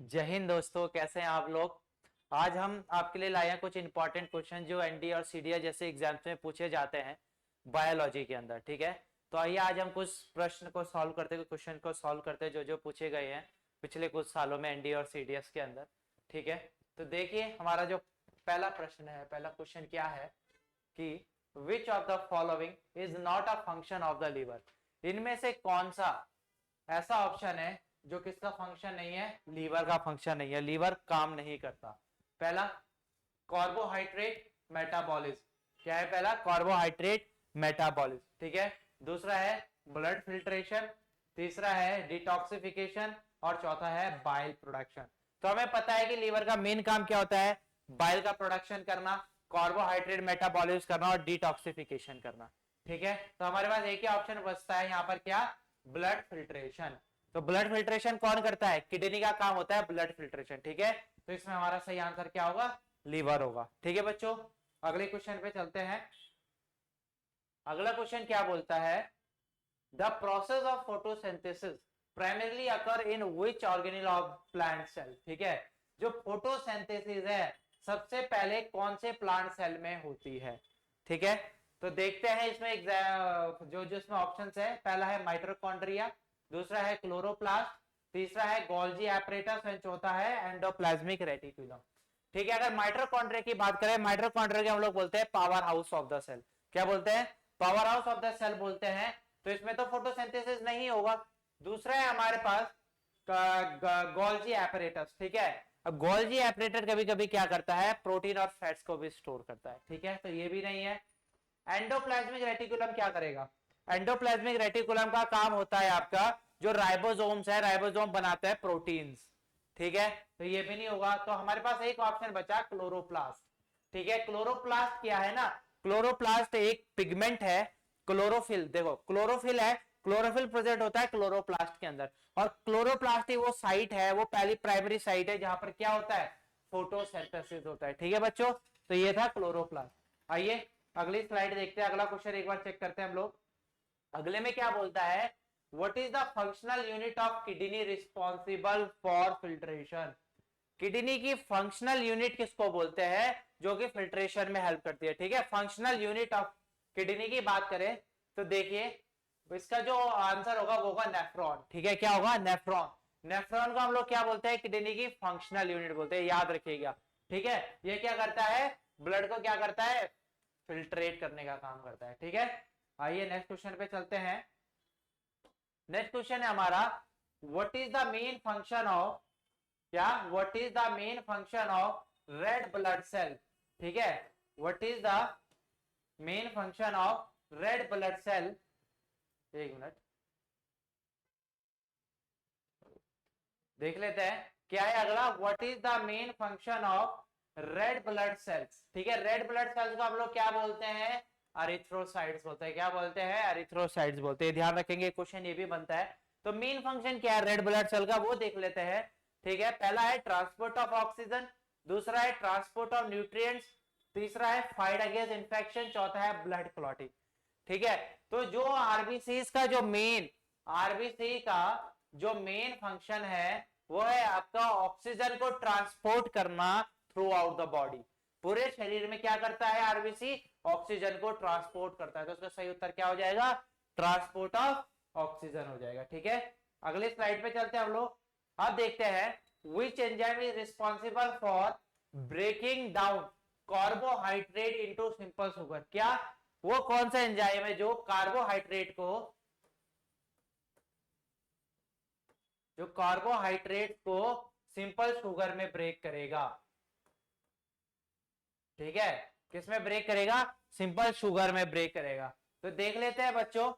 जय हिंद दोस्तों, कैसे हैं आप लोग। आज हम आपके लिए लाए हैं कुछ इंपॉर्टेंट क्वेश्चन जो एनडी और सीडीए जैसे एग्जाम्स में पूछे जाते हैं बायोलॉजी के अंदर। ठीक है, तो आइए आज हम कुछ प्रश्न को सॉल्व करते हैं, क्वेश्चन को सॉल्व करते हैं जो जो पूछे गए हैं पिछले कुछ सालों में एनडी और सीडीएस के अंदर। ठीक है, तो देखिए हमारा जो पहला प्रश्न है, पहला क्वेश्चन क्या है कि which of the following is not a function of the liver. इनमें से कौन सा ऐसा ऑप्शन है जो किसका फंक्शन नहीं है, लीवर का फंक्शन नहीं है, लीवर काम नहीं करता। पहला कार्बोहाइड्रेट मेटाबॉलिज्म। क्या है पहला? Carbohydrate metabolism. ठीक है, दूसरा है ब्लड फिल्ट्रेशन, तीसरा है डिटॉक्सिफिकेशन और चौथा है बाइल प्रोडक्शन। तो हमें पता है कि लीवर का मेन काम क्या होता है, बाइल का प्रोडक्शन करना, कार्बोहाइड्रेट मेटाबॉलिज्म करना और डिटॉक्सिफिकेशन करना। ठीक है, तो हमारे पास एक ही ऑप्शन बचता है यहाँ पर, क्या? Blood filtration. तो ब्लड फिल्ट्रेशन कौन करता है? किडनी का काम होता है ब्लड फिल्ट्रेशन। ठीक है, तो इसमें हमारा सही आंसर क्या होगा? लीवर होगा। ठीक है बच्चों, अगले क्वेश्चन पे चलते हैं। अगला क्वेश्चन क्या बोलता है, the process of photosynthesis primarily occur in which organelle of plant cell. ठीक है, जो फोटोसिंथेसिस है सबसे पहले कौन से प्लांट सेल में होती है। ठीक है, तो देखते हैं इसमें जो जो इसमें ऑप्शंस है। पहला है माइटोकॉन्ड्रिया, दूसरा है क्लोरोप्लास्ट, तीसरा है गोल्जी एपरेटस एंड चौथा है एंडोप्लाज्मिक रेटिकुलम। ठीक है, अगर माइटोकॉन्ड्रिया की बात करें, माइटोकॉन्ड्रिया को हम लोग बोलते हैं power house of the cell. क्या बोलते हैं? Power house of the cell बोलते हैं। तो इसमें तो फोटोसिंथेसिस नहीं होगा। दूसरा है हमारे पास गोल्जी एपरेटस। ठीक है, अब गोल्जी एपरेटर कभी कभी क्या करता है, प्रोटीन और फैट्स को भी स्टोर करता है। ठीक है, तो ये भी नहीं है। एंडोप्लाज्मिक रेटिकुलम क्या करेगा? एंडोप्लाज्मिक रेटिकुलम का काम होता है आपका, जो राइबोसोम्स है, राइबोसोम बनाते हैं प्रोटीन्स। ठीक है, तो ये भी नहीं होगा। तो हमारे पास एक ऑप्शन बचा क्लोरोप्लास्ट। ठीक है, क्लोरोप्लास्ट क्या है ना, क्लोरोप्लास्ट एक पिगमेंट है। क्लोरोफिल, देखो क्लोरोफिल है, क्लोरोफिल प्रेजेंट होता है क्लोरोप्लास्ट के अंदर। और क्लोरोप्लास्ट ही वो साइट है, वो पहली प्राइमरी साइट है जहां पर क्या होता है, फोटोसिंथेसिस होता है। ठीक है बच्चों, तो ये था क्लोरोप्लास्ट। आइए अगली स्लाइड देखते हैं, अगला क्वेश्चन एक बार चेक करते हैं हम लोग। अगले में क्या बोलता है, what is the functional unit of kidney responsible for filtration. Kidney की फंक्शनल यूनिट किसको बोलते हैं, जो कि फिल्ट्रेशन में हेल्प करती है। ठीक है, फंक्शनल यूनिट ऑफ किडनी की बात करें तो देखिए इसका जो आंसर होगा वो होगा नेफ्रॉन। ठीक है, क्या होगा? नेफ्रॉन। नेफ्रॉन को हम लोग क्या बोलते हैं, किडनी की फंक्शनल यूनिट बोलते हैं, याद रखिएगा। ठीक है, ये क्या करता है, ब्लड को क्या करता है, फिल्ट्रेट करने का काम करता है। ठीक है, आइए नेक्स्ट क्वेश्चन पे चलते हैं। नेक्स्ट क्वेश्चन है हमारा, what is the main function of, क्या? What is the main function of red blood cell. ठीक है, what is the main function of red blood cell. एक मिनट देख लेते हैं क्या है अगला, what is the main function of red blood cells. ठीक है, रेड ब्लड सेल्स को हम लोग क्या बोलते हैं, अरिथ्रोसाइट्स बोलते हैं। क्या बोलते हैं? अरिथ्रोसाइट्स बोलते हैं। ध्यान रखेंगे, क्वेश्चन ये भी बनता है। तो मेन फंक्शन क्या है रेड ब्लड सेल का, वो देख लेते हैं। ठीक है, पहला है ट्रांसपोर्ट ऑफ ऑक्सीजन, दूसरा है ट्रांसपोर्ट ऑफ न्यूट्रिएंट्स, तीसरा है फाइट अगेंस्ट इंफेक्शन, चौथा है ब्लड क्लॉटिंग। ठीक है, तो जो आरबीसी का जो मेन, आरबीसी का जो मेन फंक्शन है वो है आपका ऑक्सीजन को ट्रांसपोर्ट करना थ्रू आउट द बॉडी। पूरे शरीर में क्या करता है आरबीसी, ऑक्सीजन को ट्रांसपोर्ट करता है। तो उसका सही उत्तर क्या हो जाएगा, ट्रांसपोर्ट ऑफ ऑक्सीजन हो जाएगा। ठीक है, अगले स्लाइड पे चलते हैं हम लोग। अब देखते हैं which enzyme is responsible for breaking down carbohydrate into simple sugar. क्या वो कौन सा एंजाइम है जो कार्बोहाइड्रेट को, जो कार्बोहाइड्रेट को सिंपल शुगर में ब्रेक करेगा। ठीक है, किसमें ब्रेक करेगा, सिंपल शुगर में ब्रेक करेगा। तो देख लेते हैं बच्चों,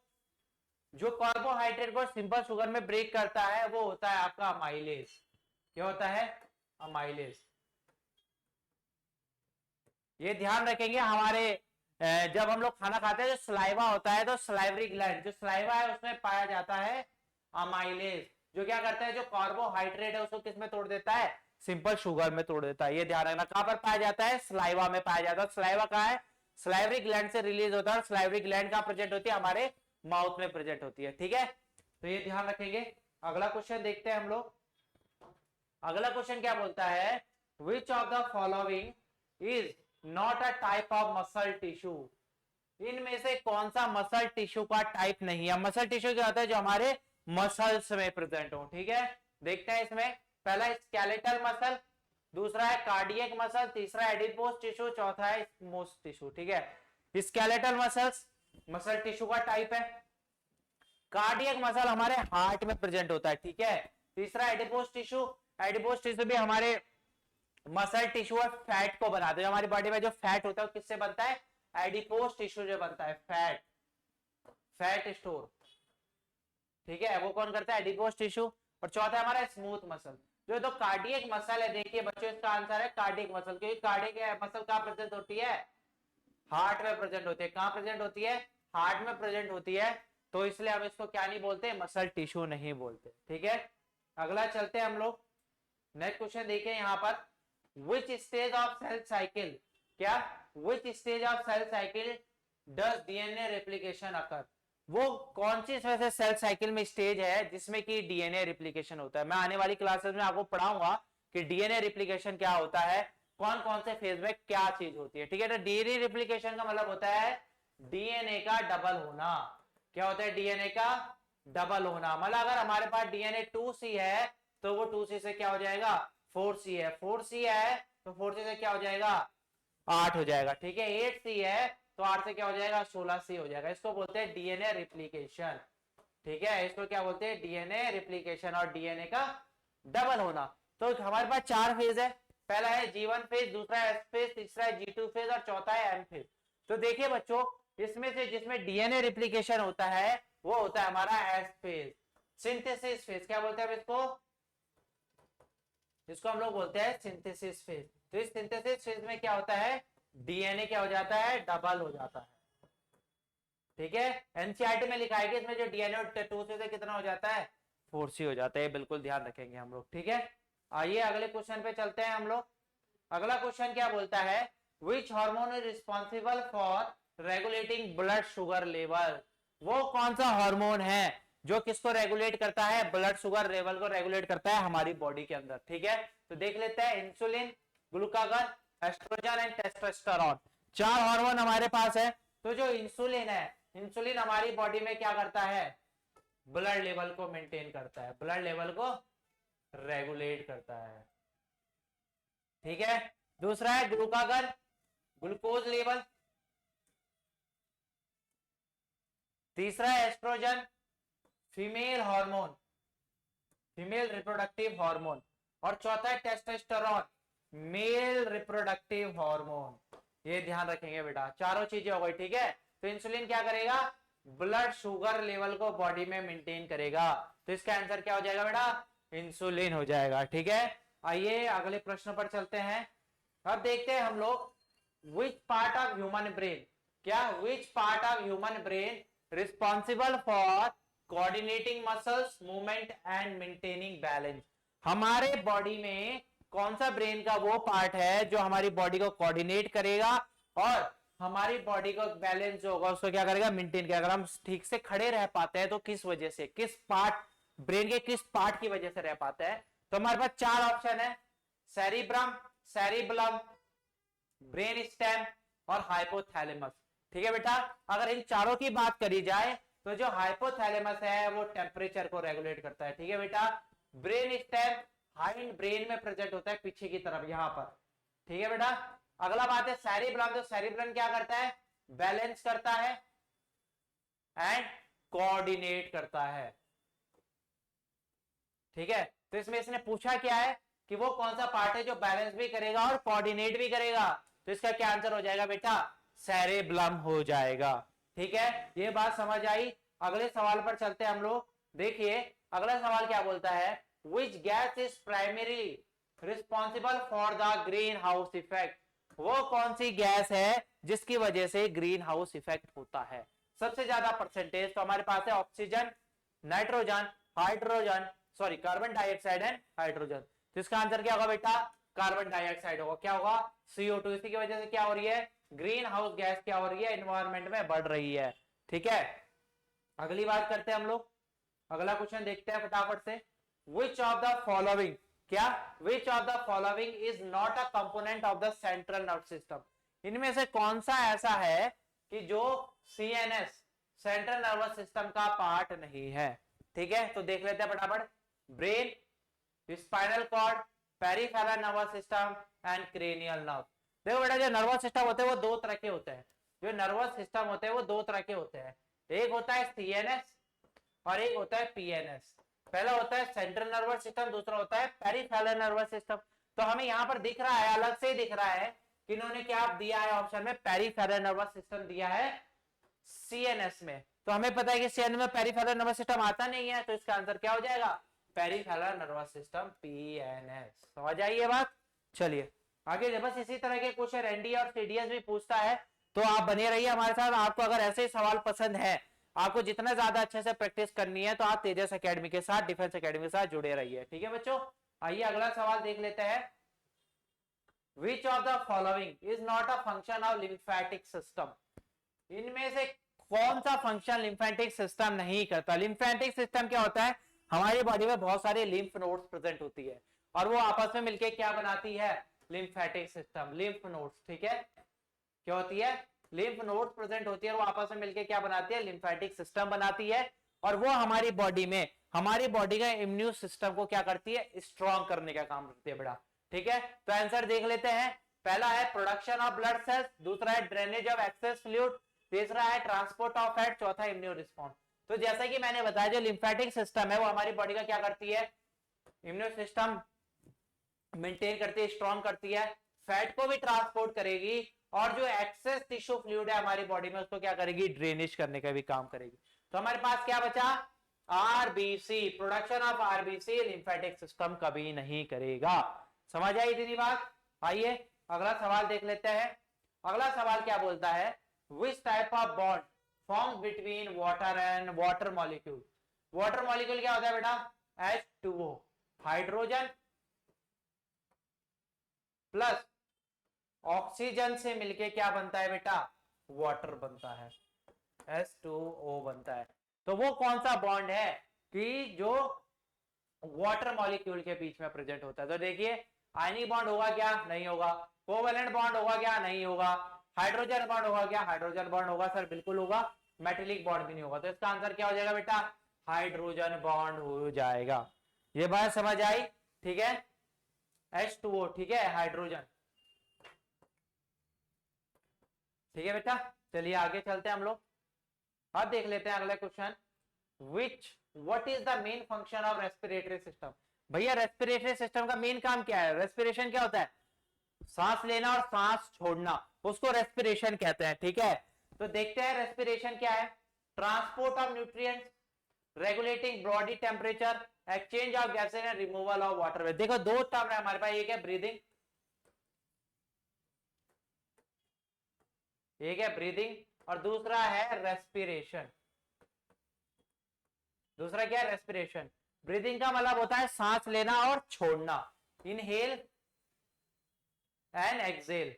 जो कार्बोहाइड्रेट को सिंपल शुगर में ब्रेक करता है वो होता है आपका अमाइलेज। क्या होता है? अमाइलेज। ये ध्यान रखेंगे हमारे जब हम लोग खाना खाते हैं जो सलाइवा होता है, तो सलाइवरी ग्लैंड जो सलाइवा है उसमें पाया जाता है अमाइलेज, जो क्या करता है, जो कार्बोहाइड्रेट है उसको किस में तोड़ देता है, सिंपल शुगर में तोड़ देता है। ये ध्यान रखना, कहां पर पाया जाता है, सलाइवा में पाया जाता है। सलाइवा कहां है, सलाइवरी ग्लैंड से रिलीज होता है। सलाइवरी ग्लैंड कहां प्रेजेंट होती है, हमारे माउथ में प्रेजेंट होती है। ठीक है, तो ये ध्यान रखेंगे। अगला क्वेश्चन देखते हैं हम लोग। अगला क्वेश्चन क्या बोलता है, विच of the following is not a type of muscle tissue, इनमें से कौन सा मसल टिश्यू का टाइप नहीं है। मसल टिश्यू क्या होता है, जो हमारे मसल्स में प्रेजेंट हो, ठीक है। देखते हैं इसमें, पहला स्केलेटल मसल, दूसरा है कार्डियक मसल, तीसरा एडिपोज टिश्यू, चौथा है स्मूथ टिश्यू, ठीक है। स्केलेटल मसल्स मसल टिश्यू का टाइप है, कार्डियक मसल हमारे हार्ट में प्रेजेंट होता है, ठीक है। तीसरा एडिपोज टिश्यू, एडिपोज टिश्यू भी हमारे मसल टिश्यू और फैट को बनाते हैं। हमारी बॉडी में जो फैट होता है वो किससे बनता है, एडिपोज टिश्यू जो बनता है, फैट, फैट स्टोर, ठीक है, वो कौन करता है, एडिपोज टिश्यू। और चौथा है हमारा स्मूथ मसल, जो तो कार्डियक मसल है। देखिए बच्चों इसका आंसर है कार्डियक मसल, क्योंकि कार्डियक मसल कहां प्रेजेंट होती है, हार्ट में प्रेजेंट होती है। कहां प्रेजेंट होती है, हार्ट में प्रेजेंट होती है, तो इसलिए हम इसको क्या नहीं बोलते, मसल टिश्यू नहीं बोलते, ठीक है। अगला चलते हैं हम लोग, नेक्स्ट क्वेश्चन देखिए यहाँ पर, which stage of cell cycle, क्या, which stage of cell cycle does DNA replication occur, वो कौन सी वैसे सेल साइकिल में स्टेज है जिसमें कि डीएनए रिप्लिकेशन होता है। मैं आने वाली क्लासेस में आपको पढ़ाऊंगा कि डीएनए रिप्लिकेशन क्या होता है, कौन कौन से फेज में क्या चीज होती है, ठीक है। तो डीएनए रिप्लिकेशन का मतलब होता है डीएनए का डबल होना। क्या होता है, डीएनए का डबल होना। मतलब अगर हमारे पास डीएनए 2C है तो वो 2C से क्या हो जाएगा, 4C है, 4C है तो 4C से क्या हो जाएगा, 8 हो जाएगा, ठीक है। 8C है तो 8 से क्या हो जाएगा, 16C हो जाएगा। इसको बोलते हैं डीएनए रिप्लिकेशन, ठीक है। इसको क्या बोलते हैं, डीएनए रिप्लिकेशन और डीएनए का डबल होना। तो हमारे पास 4 फेज है, पहला है G1 फेज, दूसरा है S फेज, तीसरा है G2 फेज और चौथा है M फेज। तो देखिए बच्चों, इसमें से जिसमें डीएनए रिप्लिकेशन होता है वो होता है हमारा S फेज, सिंथेसिस फेज। क्या बोलते हैं इसको, इसको हम लोग बोलते हैं सिंथेसिस फेज। तो इस सिंथेसिस फेज में क्या होता है, डीएनए क्या हो जाता है, डबल हो जाता है, ठीक है। एनसीईआरटी में लिखा है कि इसमें जो डीएनए 2C से कितना हो जाता है, 4C हो जाता है, बिल्कुल ध्यान रखेंगे हम लोग, ठीक है। आइए अगले क्वेश्चन पे चलते हैं हम लोग। अगला क्वेश्चन क्या बोलता है, which hormone is responsible for regulating blood sugar level, वो कौन सा हार्मोन है जो किसको रेगुलेट करता है, ब्लड शुगर लेवल को रेगुलेट करता है हमारी बॉडी के अंदर, ठीक है। तो देख लेते हैं, insulin, glucagon, estrogen and testosterone, 4 hormone हमारे पास है। तो जो इंसुलिन है, इंसुलिन हमारी बॉडी में क्या करता है, ब्लड लेवल को मेंटेन करता है, ब्लड लेवल को रेगुलेट करता है, ठीक है। दूसरा है ग्लूकागन, ग्लूकोज लेवल, तीसरा है estrogen, female hormone, female reproductive hormone, और चौथा है टेस्टोस्टेरोन, मेल रिप्रोडक्टिव हार्मोन। ये ध्यान रखेंगे बेटा, चारों चीजें हो गई, ठीक है। तो इंसुलिन क्या करेगा, ब्लड शुगर लेवल को बॉडी में मेंटेन करेगा, तो इसका आंसर क्या हो जाएगा बेटा, इंसुलिन हो जाएगा, ठीक है। आइए अगले प्रश्न पर चलते हैं। अब देखते हैं हम लोग, which part of human brain, क्या, which part of human brain responsible for coordinating muscles movement and maintaining balance, हमारे बॉडी में कौन सा ब्रेन का वो पार्ट है जो हमारी बॉडी को कोऑर्डिनेट करेगा और हमारी बॉडी को बैलेंस जो होगा उसको क्या करेगा, मेंटेन करेगा। अगर हम ठीक से खड़े रह पाते हैं तो किस वजह से, किस पार्ट, ब्रेन के किस पार्ट की वजह से रह पाते हैं। तो हमारे पास 4 ऑप्शन है, सेरिब्रम, सेरिबलम, ब्रेन स्टेम और हाइपोथैलेमस, ठीक है बेटा। अगर इन चारों की बात करी जाए तो जो हाइपोथैलेमस है वो टेम्परेचर को रेगुलेट करता है, ठीक है बेटा। ब्रेन स्टेम हाइंड ब्रेन में प्रेजेंट होता है, पीछे की तरफ यहां पर, ठीक है बेटा। अगला बात है सेरिब्रम, तो सेरिब्रम क्या करता है, बैलेंस करता है एंड कोऑर्डिनेट करता है, ठीक है। तो इसमें इसने पूछा क्या है कि वो कौन सा पार्ट है जो बैलेंस भी करेगा और कोऑर्डिनेट भी करेगा, तो इसका क्या आंसर हो जाएगा बेटा, सेरेब्लम हो जाएगा, ठीक है। ये बात समझ आई। अगले सवाल पर चलते हैं हम लोग। देखिए अगला सवाल क्या बोलता है, which gas is primary responsible for the green house effect, वो कौन सी गैस है जिसकी वजह से ग्रीन हाउस इफेक्ट होता है। सबसे ज्यादा परसेंटेज तो हमारे पास है oxygen, nitrogen, hydrogen, sorry carbon dioxide and hydrogen. तो इसका आंसर क्या होगा बेटा, कार्बन डाइऑक्साइड होगा। क्या होगा, CO2। इसी की वजह से क्या हो रही है, ग्रीन हाउस गैस क्या हो रही है, एनवायरमेंट में बढ़ रही है, ठीक है। अगली बात करते हैं हम लोग, अगला क्वेश्चन देखते हैं फटाफट से, विच ऑफ द फॉलोइंग क्या, which of the following is not a component of the central nerve system, इनमें से कौन सा ऐसा है कि जो सीएनएस सेंट्रल नर्वस सिस्टम का पार्ट नहीं है। ठीक है, तो देख लेते हैं फटाफट। Brain, spinal cord, peripheral nervous system and cranial nerve. देखो बेटा, जो नर्वस सिस्टम होते हैं वो दो तरह के होते हैं। जो नर्वस सिस्टम होते हैं वो दो तरह के होते हैं, एक होता है सीएनएस और एक होता है पीएनएस। पहला होता है सेंट्रल नर्वस सिस्टम, दूसरा होता है पेरिफेरल नर्वस सिस्टम। तो हमें यहाँ पर दिख रहा है, अलग से ही दिख रहा है कि इन्होंने क्या दिया है ऑप्शन में, पेरिफेरल नर्वस सिस्टम दिया है सीएनएस में। तो हमें पता है कि सीएनएस में पेरिफेरल नर्वस सिस्टम आता नहीं है, तो इसका आंसर क्या हो जाएगा, पेरिफेरल नर्वस सिस्टम, पीएनएस। समझ आई ये बात। चलिए आगे, बस इसी तरह के क्वेश्चन एनडी और सीडीएस भी पूछता है, तो आप बने रहिए हमारे साथ। आपको अगर ऐसे सवाल पसंद है, आपको जितना ज्यादा अच्छे से प्रैक्टिस करनी है, तो आप तेजस एकेडमी के साथ, डिफेंस एकेडमी के साथ जुड़े रहिए। ठीक है बच्चों, आइए अगला सवाल देख लेते हैं। Which of the following is not a function of lymphatic system? इनमें से कौन सा फंक्शन लिम्फेटिक सिस्टम नहीं करता। लिम्फेटिक सिस्टम क्या होता है, हमारी बॉडी में बहुत सारे लिम्फ नोड्स प्रेजेंट होती है और वो आपस में मिलके क्या बनाती है, लिम्फेटिक सिस्टम, लिम्फ नोड्स। ठीक है, क्या होती है, लिम्फ नोड्स प्रेजेंट होती है, वो आपस में मिलके क्या बनाती है, लिम्फेटिक सिस्टम बनाती है। और वो हमारी बॉडी में, हमारी बॉडी का इम्यून सिस्टम को क्या करती है, स्ट्रॉन्ग करने का काम करती है बेटा। ठीक है, तो आंसर देख लेते हैं। पहला है प्रोडक्शन ऑफ ब्लड सेल्स, दूसरा है ड्रेनेज ऑफ एक्सेस फ्लूइड, तीसरा है ट्रांसपोर्ट ऑफ फैट, चौथा इम्यून रिस्पॉन्स। तो जैसा कि मैंने बताया, जो लिम्फेटिक सिस्टम है वो हमारी बॉडी का क्या करती है, इम्यून सिस्टम मेंटेन करती है, स्ट्रॉन्ग करती है, फैट को भी ट्रांसपोर्ट करेगी, और जो एक्सेस टिश्यू फ्लूइड है हमारी बॉडी में उसको क्या करेगी, ड्रेनेज करने का भी काम करेगी। तो हमारे पास क्या बचा, RBC, production of RBC lymphatic system कभी नहीं करेगा। समझ आई इतनी बात। आइए अगला सवाल देख लेते हैं। अगला सवाल क्या बोलता है, which type of bond form between water and water molecule. Water molecule क्या होता है बेटा, H2O, हाइड्रोजन प्लस ऑक्सीजन से मिलके क्या बनता है बेटा, वाटर बनता है, H2O बनता है। तो वो कौन सा बॉन्ड है कि जो वाटर मॉलिक्यूल के बीच में प्रेजेंट होता है। तो देखिए, आयनिक बॉन्ड होगा क्या, नहीं होगा। कोवेलेंट बॉन्ड होगा क्या, नहीं होगा। हाइड्रोजन बॉन्ड होगा क्या, हाइड्रोजन बॉन्ड होगा सर, बिल्कुल होगा। मेटेलिक बॉन्ड भी नहीं होगा। तो इसका आंसर क्या हो जाएगा बेटा, हाइड्रोजन बॉन्ड हो जाएगा। ये बात समझ आई। ठीक है, H2O, ठीक है, हाइड्रोजन। ठीक है बेटा, चलिए आगे चलते हैं हम लोग। अब देख लेते हैं अगला question, what is the main function of respiratory system. भैया रेस्पिरेटरी सिस्टम का मेन काम क्या है, रेस्पिरेशन क्या होता है, सांस लेना और सांस छोड़ना, उसको रेस्पिरेशन कहते हैं। ठीक है, तो देखते हैं रेस्पिरेशन क्या है। Transport of nutrients, regulating body temperature, exchange of gases and removal of water waste. देखो दो टर्म है हमारे पास, एक है ब्रीदिंग, एक है ब्रीदिंग और दूसरा है रेस्पिरेशन। दूसरा क्या है, रेस्पिरेशन। ब्रीदिंग का मतलब होता है सांस लेना और छोड़ना, इनहेल एंड एक्सेल,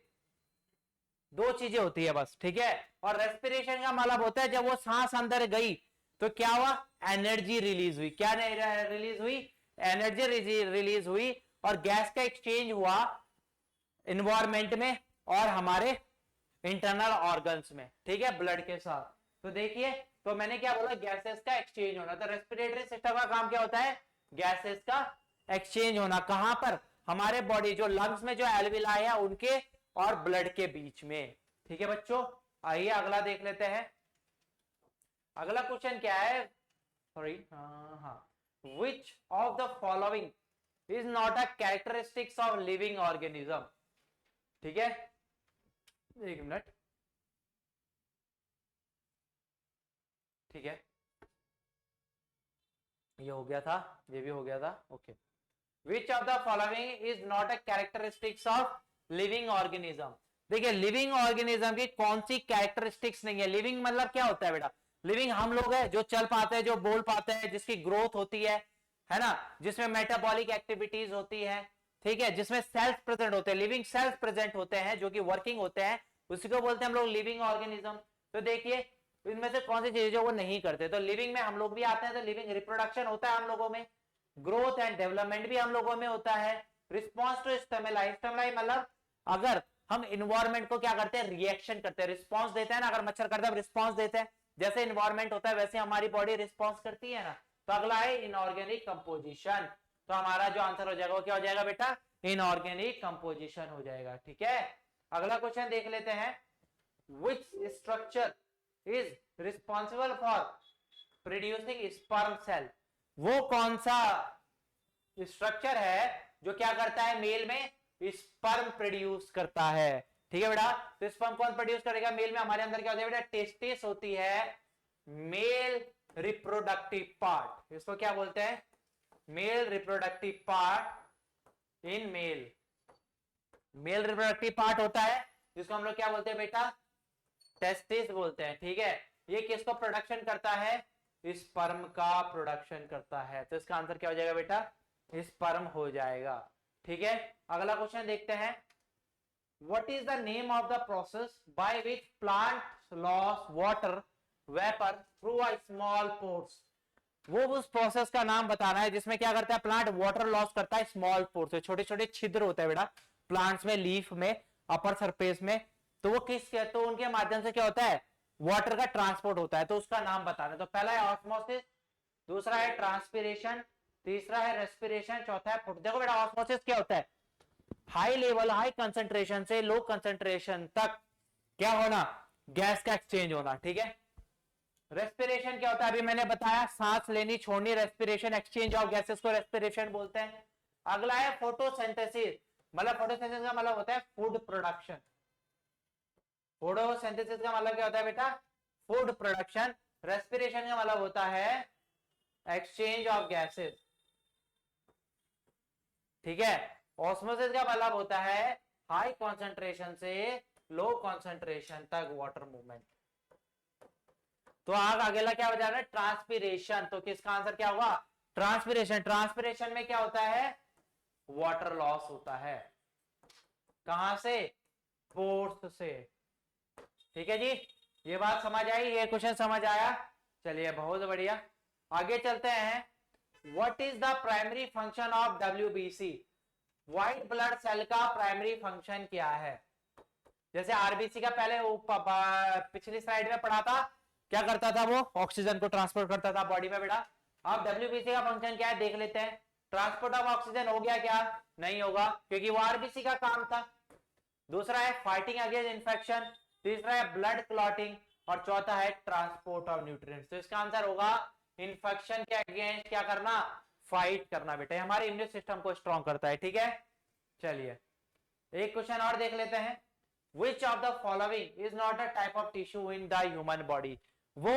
दो चीजें होती है बस। ठीक है, और रेस्पिरेशन का मतलब होता है जब वो सांस अंदर गई तो क्या हुआ, एनर्जी रिलीज हुई। क्या रिलीज हुई, एनर्जी रिलीज हुई, और गैस का एक्सचेंज हुआ इन्वायरमेंट में और हमारे इंटरनल ऑर्गन्स में। ठीक है, ब्लड के साथ। तो देखिए, तो मैंने क्या बोला, गैसेस का एक्सचेंज होना। तो रेस्पिरेटरी सिस्टम का काम क्या होता है, गैसेस का एक्सचेंज होना। कहां पर, हमारे बॉडी जो लंग्स में जो एल्विलाई है उनके और ब्लड के बीच में। ठीक है बच्चों, आइए अगला देख लेते हैं। अगला क्वेश्चन क्या है, sorry, which of the following is not a characteristics of living organism. ठीक है, एक मिनट, ठीक है, ये हो गया था, ये भी हो गया था। Okay, which of the following is not a characteristics of living organism. देखिए, लिविंग ऑर्गेनिज्म की कौन सी कैरेक्टरिस्टिक्स नहीं है। लिविंग मतलब क्या होता है बेटा, लिविंग हम लोग है, जो चल पाते हैं, जो बोल पाते हैं, जिसकी ग्रोथ होती है ना, जिसमें मेटाबॉलिक एक्टिविटीज होती है। ठीक है, जिसमें सेल्स प्रेजेंट होते हैं, लिविंग सेल्स प्रेजेंट होते हैं जो कि वर्किंग होते हैं, उसी को बोलते हैं हम लोग लिविंग ऑर्गेनिज्म। तो देखिए, इनमें से कौन सी चीजें जो वो नहीं करते। तो लिविंग में हम लोग भी आते हैं, तो लिविंग रिप्रोडक्शन होता है हम लोगों में, ग्रोथ एंड डेवलपमेंट भी हम लोगों में होता है। रिस्पॉन्स टू स्टिमुलाई, स्टिमुलाई मतलब अगर हम इन्वायरमेंट को क्या करते हैं, रिएक्शन करते हैं, रिस्पॉन्स देते हैं ना। अगर मच्छर करता है रिस्पॉन्स देते हैं, जैसे इन्वायरमेंट होता है वैसे हमारी बॉडी रिस्पॉन्स करती है ना। तो अगला है इनऑर्गेनिक कंपोजिशन। तो हमारा जो आंसर हो जाएगा वो क्या हो जाएगा बेटा, इनऑर्गेनिक कंपोजिशन हो जाएगा। ठीक है, अगला क्वेश्चन देख लेते हैं। Which structure is responsible for producing sperm cell? वो कौन सा स्ट्रक्चर है जो क्या करता है, मेल में स्पर्म प्रोड्यूस करता है। ठीक है बेटा, तो स्पर्म कौन प्रोड्यूस करेगा मेल में, हमारे अंदर क्या होता है बेटा, टेस्टिस होती है, मेल रिप्रोडक्टिव पार्ट। इसको क्या बोलते हैं, male reproductive part in male. Male reproductive part होता है जिसको हम लोग क्या बोलते हैं बेटा, टेस्टिस बोलते हैं। ठीक है, ये किसको प्रोडक्शन करता है, स्पर्म का प्रोडक्शन करता है। तो इसका आंसर क्या हो जाएगा बेटा, स्पर्म हो जाएगा। ठीक है, अगला क्वेश्चन देखते हैं। What is the name of the process by which plant loss water vapour through a small pores? वो उस प्रोसेस का नाम बताना है जिसमें क्या करता है, प्लांट वाटर लॉस करता है स्मॉल पोर्स से। छोटे छोटे छिद्र होते हैं बेटा प्लांट्स में, लीफ में, अपर सरफेस में। तो वो तो उनके माध्यम से क्या होता है, वाटर का ट्रांसपोर्ट होता है। तो उसका नाम बताना है। तो पहला है ऑस्मोसिस, दूसरा है ट्रांसपिरेशन, तीसरा है रेस्पिरेशन, चौथा है फुट। देखो बेटा ऑस्मोसिस क्या होता है, हाई लेवल, हाई कंसंट्रेशन से लो कंसंट्रेशन तक क्या होना, गैस का एक्सचेंज होना। ठीक है, रेस्पिरेशन क्या होता है, अभी मैंने बताया, सांस लेनी छोड़नी, रेस्पिरेशन एक्सचेंज ऑफ गैसेस को रेस्पिरेशन बोलते हैं। अगला है फोटोसिंथेसिस, मतलब फोटोसिंथेसिस का मतलब होता है फूड प्रोडक्शन। फोटोसिंथेसिस का मतलब क्या होता है बेटा, फूड प्रोडक्शन। रेस्पिरेशन का मतलब होता है एक्सचेंज ऑफ गैसेस। ठीक है, ऑस्मोसिस का मतलब होता है हाई कॉन्सेंट्रेशन से लो कॉन्सेंट्रेशन तक वाटर मूवमेंट। तो आग अगला क्या हो जा रहा है, ट्रांसपिरेशन। तो किसका आंसर क्या होगा, ट्रांसपिरेशन। ट्रांसपिरेशन में क्या होता है, वाटर लॉस होता है। कहां से, पोर्स से। ठीक है जी, ये बात समझ आई, ये क्वेश्चन समझ आया। चलिए बहुत बढ़िया, आगे चलते हैं। What is the primary function of WBC? White blood cell का प्राइमरी फंक्शन क्या है? जैसे आरबीसी का पहले पिछली स्लाइड में पढ़ा था, क्या करता था वो, ऑक्सीजन को ट्रांसपोर्ट करता था बॉडी में बेटा। अब WBC का फंक्शन क्या है देख लेते हैं। ट्रांसपोर्ट ऑफ ऑक्सीजन हो गया क्या, नहीं होगा, क्योंकि वो आरबीसी का काम था। दूसरा है फाइटिंग अगेंस्ट इन्फेक्शन, तीसरा है ब्लड क्लॉटिंग, और चौथा है ट्रांसपोर्ट ऑफ न्यूट्रिएंट्स। तो इसका आंसर होगा इन्फेक्शन के अगेंस्ट क्या करना, फाइट करना बेटा, हमारे इम्यून सिस्टम को स्ट्रॉन्ग करता है। ठीक है, चलिए एक क्वेश्चन और देख लेते हैं। Which of the following is not a type of tissue in the human body? वो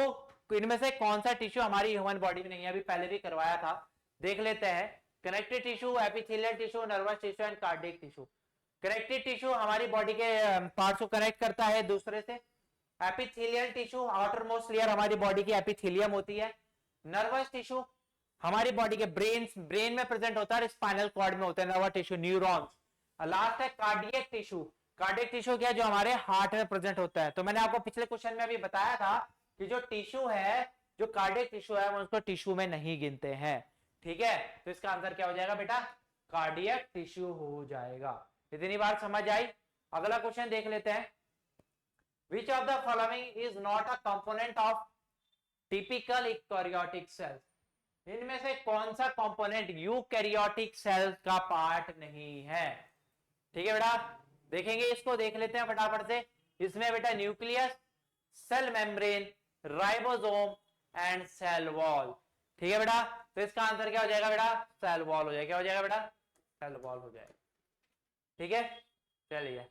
इनमें से कौन सा टिश्यू हमारी ह्यूमन बॉडी में नहीं है, अभी पहले भी करवाया था, देख लेते हैं। Connective tissue, epithelial tissue, nervous tissue and cardiac tissue. Connective tissue हमारी बॉडी के पार्ट्स को कनेक्ट करता है दूसरे से। Epithelial tissue, outer most layer हमारी बॉडी की एपिथेलियम होती है। नर्वस टिश्यू हमारी बॉडी के ब्रेन में प्रेजेंट होता है, स्पाइनल कॉर्ड में होता है नर्वस टिश्यू, न्यूरॉन्स। लास्ट है कार्डियक टिश्यू। कार्डियक टिश्यू क्या, जो हमारे हार्ट में प्रेजेंट होता है। तो मैंने आपको पिछले क्वेश्चन में अभी बताया था कि जो टिश्यू है, जो कार्डियक टिश्यू है, वो उसको टिश्यू में नहीं गिनते हैं। ठीक है, तो इसका आंसर क्या हो जाएगा बेटा, कार्डियक टिश्यू हो जाएगा। इतनी बात समझ आई। अगला क्वेश्चन देख लेते हैं। विच of the following is not a component of typical eukaryotic cells? इनमें से कौन सा कंपोनेंट यूकैरियोटिक सेल का पार्ट नहीं है? ठीक है बेटा, देखेंगे इसको, देख लेते हैं फटाफट से। इसमें बेटा nucleus, cell membrane, ribosome and cell wall. ठीक है बेटा, तो इसका आंसर क्या हो जाएगा बेटा, सेल वॉल हो जाएगा। क्या हो जाएगा बेटा, सेल वॉल हो जाएगा। ठीक है, चलिए,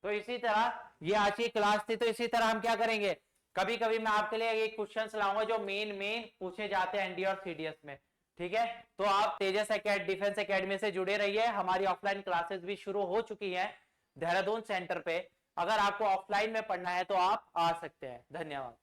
तो इसी तरह ये आज की क्लास थी। तो इसी तरह हम क्या करेंगे, कभी कभी मैं आपके लिए एक क्वेश्चंस लाऊंगा जो मेन पूछे जाते हैं एनडी और सीडीएस में। ठीक है, तो आप तेजस डिफेंस एकेडमी से जुड़े रहिए। हमारी ऑफलाइन क्लासेस भी शुरू हो चुकी है देहरादून सेंटर पे। अगर आपको ऑफलाइन में पढ़ना है तो आप आ सकते हैं। धन्यवाद।